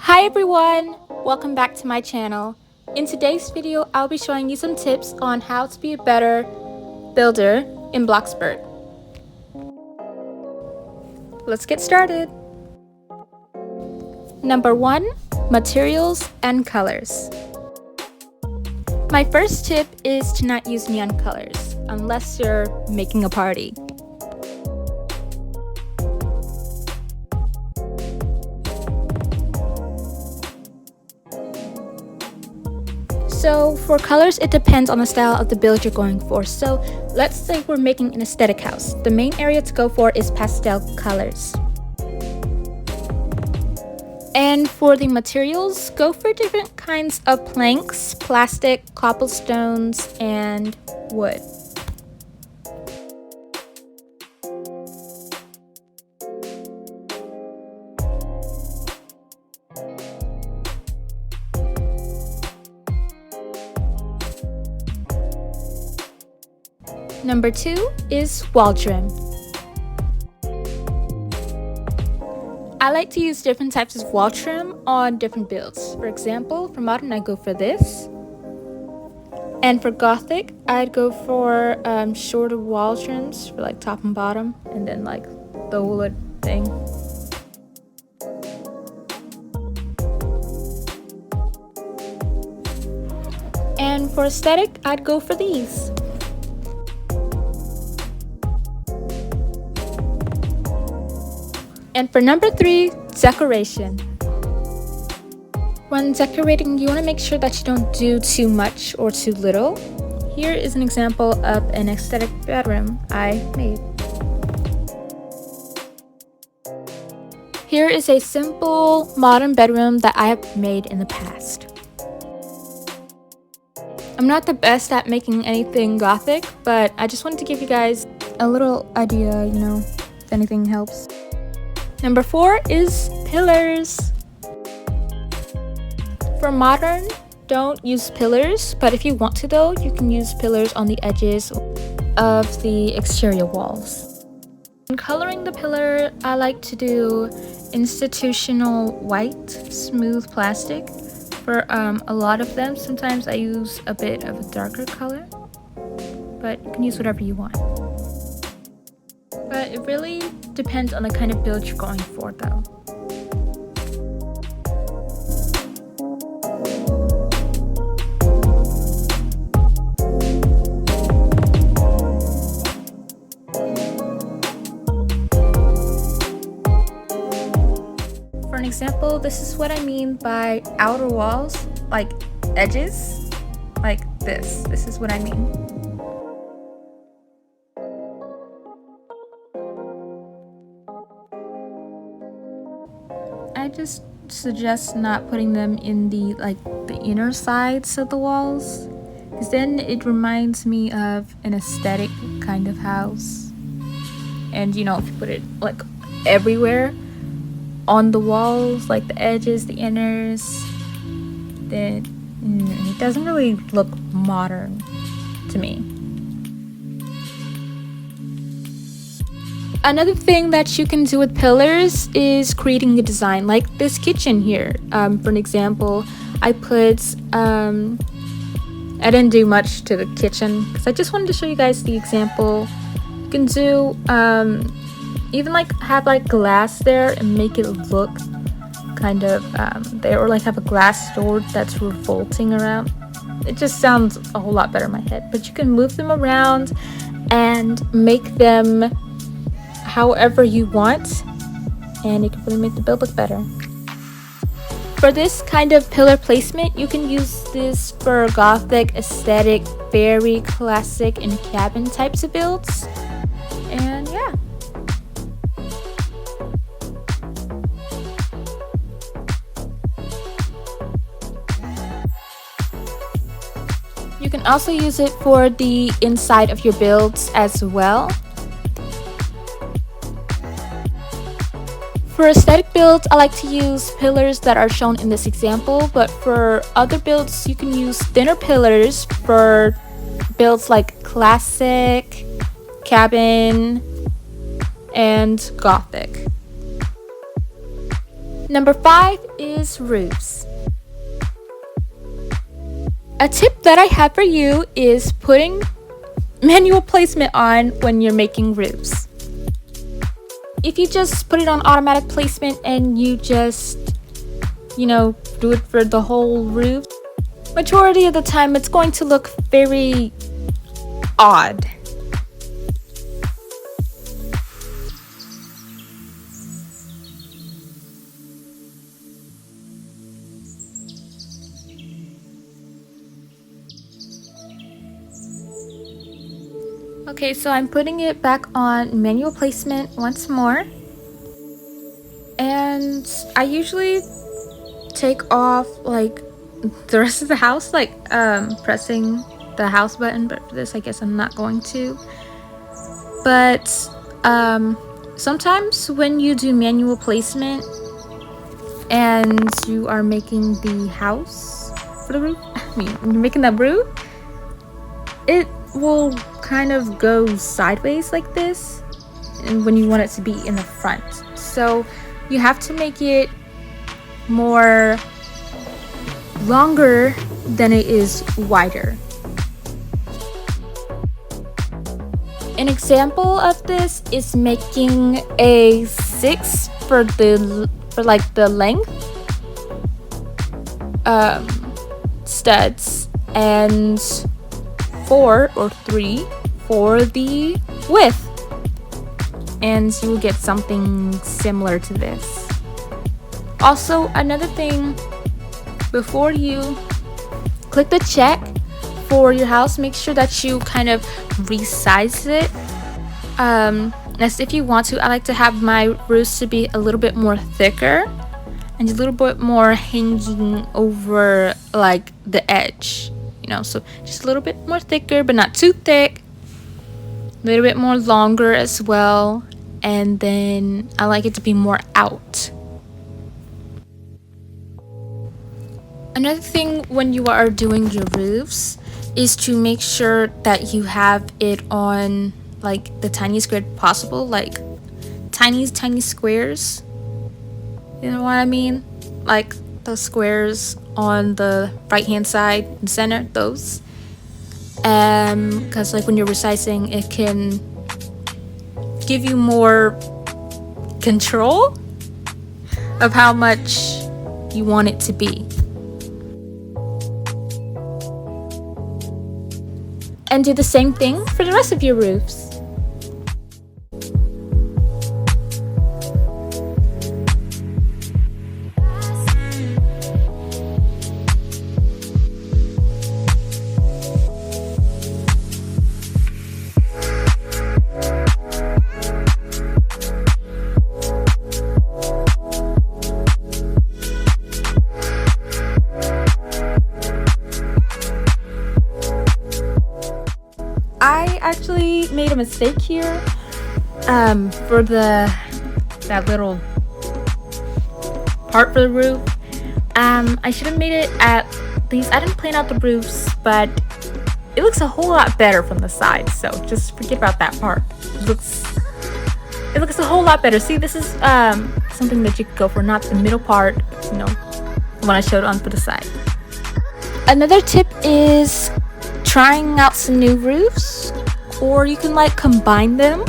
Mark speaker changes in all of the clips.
Speaker 1: Hi everyone! Welcome back to my channel. In today's video, I'll be showing you some tips on how to be a better builder in Bloxburg. Let's get started! Number 1. Materials and colors. My first tip is to not use neon colors, unless you're making a party. So for colors, it depends on the style of the build you're going for. So let's say we're making an aesthetic house. The main area to go for is pastel colors. And for the materials, go for different kinds of planks, plastic, cobblestones, and wood. Number 2 is wall trim. I like to use different types of wall trim on different builds. For example, for modern, I go for this. And for gothic, I'd go for shorter wall trims for like top and bottom, and then like the wood thing. And for aesthetic, I'd go for these. And for number 3, decoration. When decorating, you want to make sure that you don't do too much or too little. Here is an example of an aesthetic bedroom I made. Here is a simple modern bedroom that I have made in the past. I'm not the best at making anything gothic, but I just wanted to give you guys a little idea, if anything helps. Number 4 is pillars. For modern, don't use pillars, but if you want to though, you can use pillars on the edges of the exterior walls. When coloring the pillar, I like to do institutional white, smooth plastic. For a lot of them, sometimes I use a bit of a darker color, but you can use whatever you want. But it really depends on the kind of build you're going for though. For an example, this is what I mean by outer walls, like edges, like this. This is what I mean. I just suggest not putting them in the inner sides of the walls, because then it reminds me of an aesthetic kind of house. And if you put it like everywhere on the walls, like the edges, the inners, then it doesn't really look modern to me. Another thing that you can do with pillars is creating a design, like this kitchen here. For an example, I didn't do much to the kitchen because I just wanted to show you guys the example. You can do even have glass there and make it look kind of there, or have a glass door that's revolting around. It just sounds a whole lot better in my head, but you can move them around and make them however you want, and it can really make the build look better. For this kind of pillar placement, you can use this for gothic, aesthetic, very classic, and cabin types of builds. And yeah. You can also use it for the inside of your builds as well. For aesthetic builds, I like to use pillars that are shown in this example, but for other builds, you can use thinner pillars for builds like classic, cabin, and gothic. Number 5 is roofs. A tip that I have for you is putting manual placement on when you're making roofs. If you just put it on automatic placement and you just, do it for the whole roof, majority of the time it's going to look very odd. Okay, so I'm putting it back on manual placement once more. And I usually take off like the rest of the house, like pressing the house button, but for this I guess I'm not going to. But sometimes when you do manual placement and you are making the house for the roof, when you're making the roof, it will kind of go sideways like this, and when you want it to be in the front, so you have to make it more longer than it is wider. An example of this is making a 6 for like the length studs, and 4 or 3 for the width, and you will get something similar to this. Also, another thing, before you click the check for your house, make sure that you kind of resize it. As if you want to, I like to have my roofs to be a little bit more thicker and a little bit more hanging over like the edge, so just a little bit more thicker but not too thick, a little bit more longer as well, and then I like it to be more out. Another thing when you are doing your roofs is to make sure that you have it on like the tiniest grid possible, like tiny squares, you know what I mean, like the squares on the right hand side and center, those, because like when you're resizing, it can give you more control of how much you want it to be. And do the same thing for the rest of your roofs. I actually made a mistake here for that little part for the roof. I should have made it at least, I didn't plan out the roofs, but it looks a whole lot better from the side, so just forget about that part. It looks a whole lot better. See, this is something that you could go for, not the middle part, when I showed on for the side. Another tip is trying out some new roofs, or you can like combine them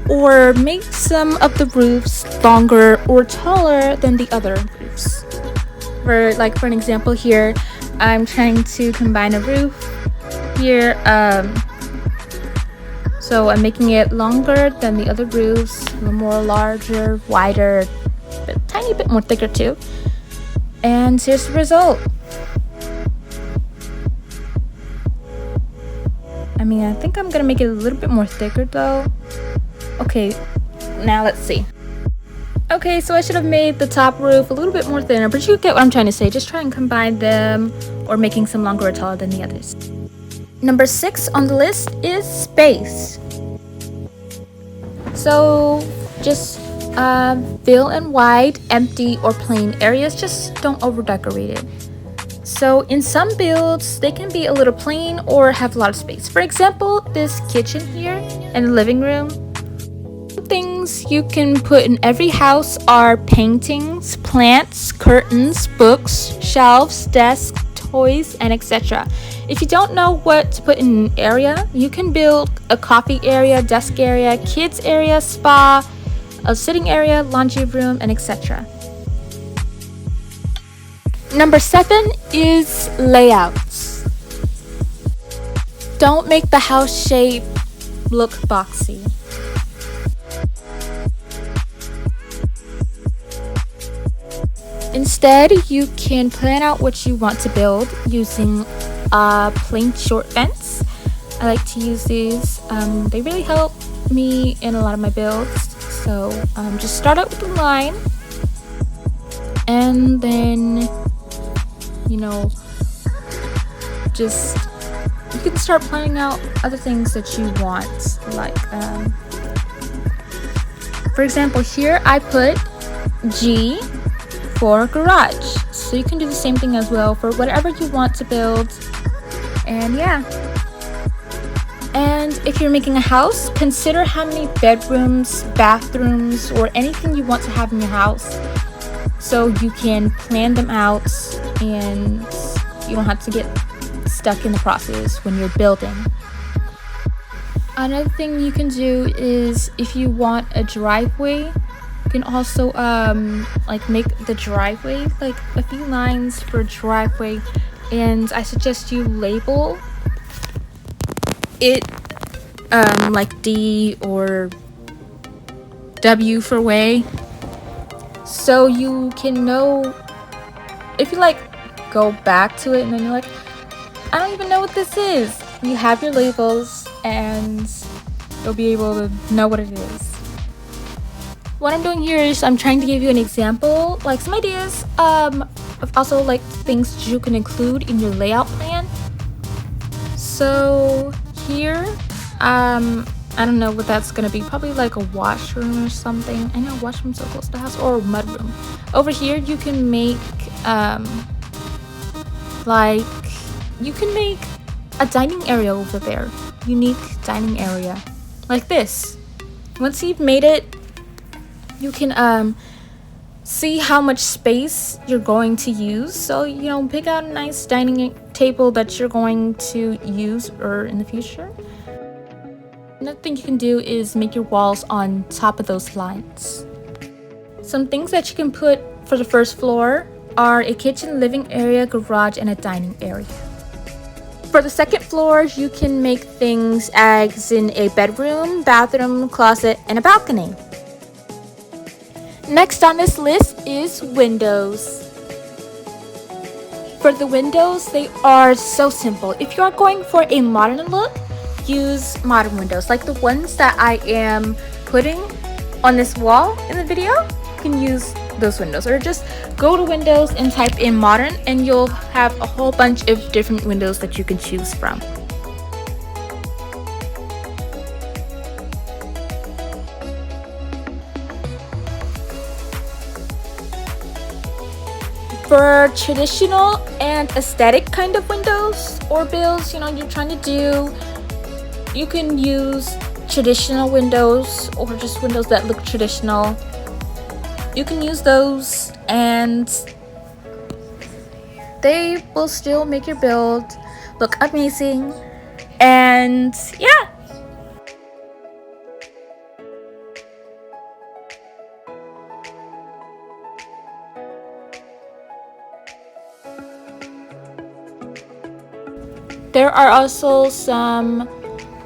Speaker 1: or make some of the roofs longer or taller than the other roofs. For an example here, I'm trying to combine a roof here, so I'm making it longer than the other roofs, a little more larger, wider, but a tiny bit more thicker too, and here's the result. I think I'm gonna make it a little bit more thicker though. Okay, now let's see. Okay, so I should have made the top roof a little bit more thinner, but you get what I'm trying to say. Just try and combine them, or making some longer or taller than the others. Number 6 on the list is space. So just fill in wide, empty, or plain areas. Just don't over decorate it. So in some builds, they can be a little plain or have a lot of space. For example, this kitchen here and the living room. Things things you can put in every house are paintings, plants, curtains, books, shelves, desks, toys, and etc. If you don't know what to put in an area, you can build a coffee area, desk area, kids area, spa, a sitting area, laundry room, and etc. Number 7 is layouts. Don't make the house shape look boxy. Instead, you can plan out what you want to build using a plain short fence. I like to use these. They really help me in a lot of my builds. So just start out with a line, and then just you can start planning out other things that you want. Like for example, here I put G for garage, so you can do the same thing as well for whatever you want to build. And yeah, and if you're making a house, consider how many bedrooms, bathrooms, or anything you want to have in your house, so you can plan them out and you don't have to get stuck in the process when you're building. Another thing you can do is, if you want a driveway, you can also make the driveway like a few lines for driveway, and I suggest you label it like D or W for way, so you can know if you go back to it and then you're like, I don't even know what this is. You have your labels and you'll be able to know what it is. What I'm doing here is I'm trying to give you an example, like some ideas of also things you can include in your layout plan. So here, I don't know what that's gonna be. Probably like a washroom or something. I know washroom's so close to the house, or a mudroom. Over here, you can make you can make a dining area over there. Unique dining area, like this. Once you've made it, you can see how much space you're going to use. So pick out a nice dining table that you're going to use or in the future. Another thing you can do is make your walls on top of those lines. Some things that you can put for the first floor are a kitchen, living area, garage, and a dining area. For the second floor, you can make things as in a bedroom, bathroom, closet, and a balcony. Next on this list is windows. For the windows, they are so simple. If you are going for a modern look, use modern windows like the ones that I am putting on this wall in the video. You can use those windows, or just go to windows and type in modern and you'll have a whole bunch of different windows that you can choose from. For traditional and aesthetic kind of windows or builds, you're trying to do, you can use traditional windows or just windows that look traditional. You can use those and they will still make your build look amazing. And yeah. There are also some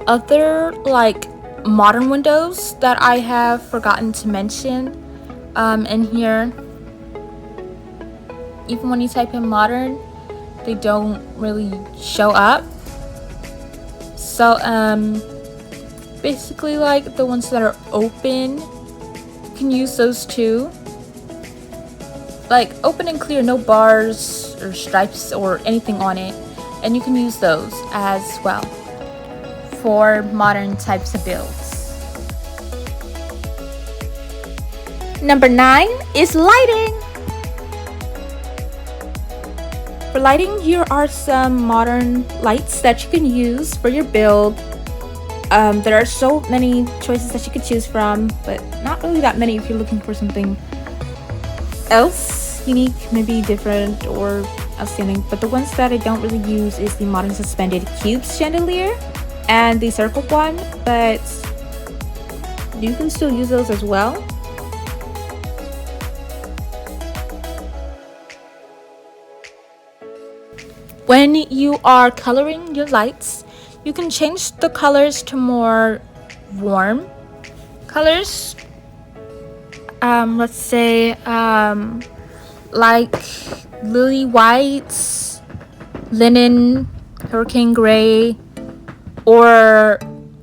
Speaker 1: other modern windows that I have forgotten to mention in here. Even when you type in modern, they don't really show up. So basically the ones that are open, you can use those too. Open and clear, no bars or stripes or anything on it, and you can use those as well for modern types of builds. Number 9 is lighting. For lighting, here are some modern lights that you can use for your build. There are so many choices that you could choose from, but not really that many if you're looking for something else unique, maybe different or outstanding. But the ones that I don't really use is the modern suspended cubes chandelier and the circle one, but you can still use those as well. When you are coloring your lights, you can change the colors to more warm colors. Let's say like lily whites, linen, hurricane gray, or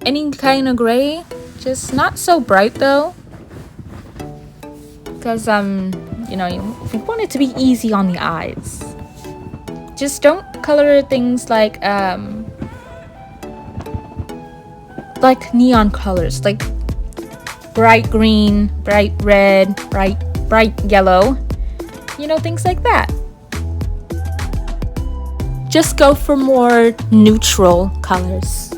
Speaker 1: any kind of gray. Just not so bright though, because you know, you want it to be easy on the eyes. Just don't color things like neon colors, like bright green, bright red, bright yellow, you know, things like that. Just go for more neutral colors.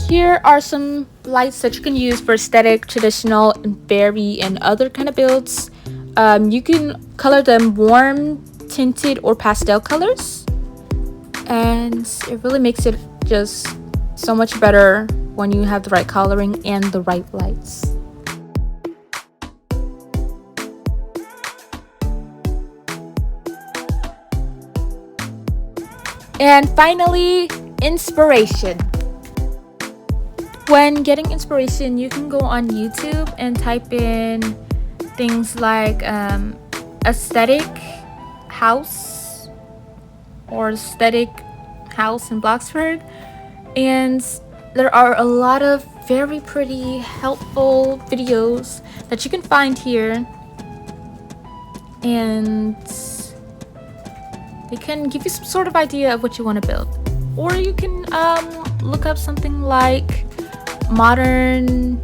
Speaker 1: Here are some lights that you can use for aesthetic, traditional, and fairy, and other kind of builds. You can color them warm, tinted, or pastel colors, and it really makes it just so much better when you have the right coloring and the right lights. And finally, inspiration. When getting inspiration, you can go on YouTube and type in things like aesthetic house or aesthetic house in Bloxburg, and there are a lot of very pretty, helpful videos that you can find here, and they can give you some sort of idea of what you want to build. Or you can look up something like modern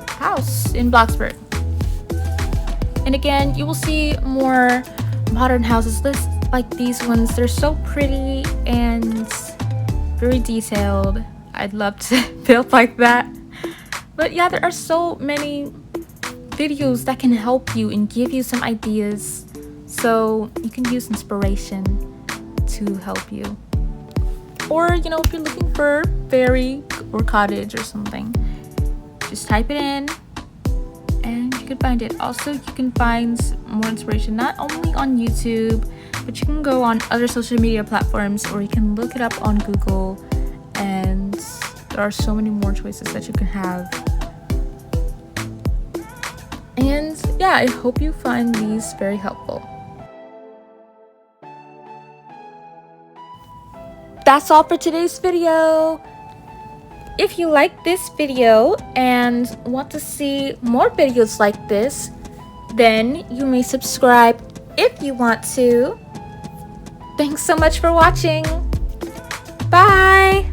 Speaker 1: house in Bloxburg, and again you will see more modern houses like these ones. They're so pretty and very detailed. I'd love to build like that. But yeah, there are so many videos that can help you and give you some ideas, so you can use inspiration to help you. Or, you know, if you're looking for fairy or cottage or something, just type it in and you can find it. Also, you can find more inspiration not only on YouTube, but you can go on other social media platforms, or you can look it up on Google, and there are so many more choices that you can have. And yeah, I hope you find these very helpful. That's all for today's video. If you like this video and want to see more videos like this, then you may subscribe if you want to. Thanks so much for watching. Bye!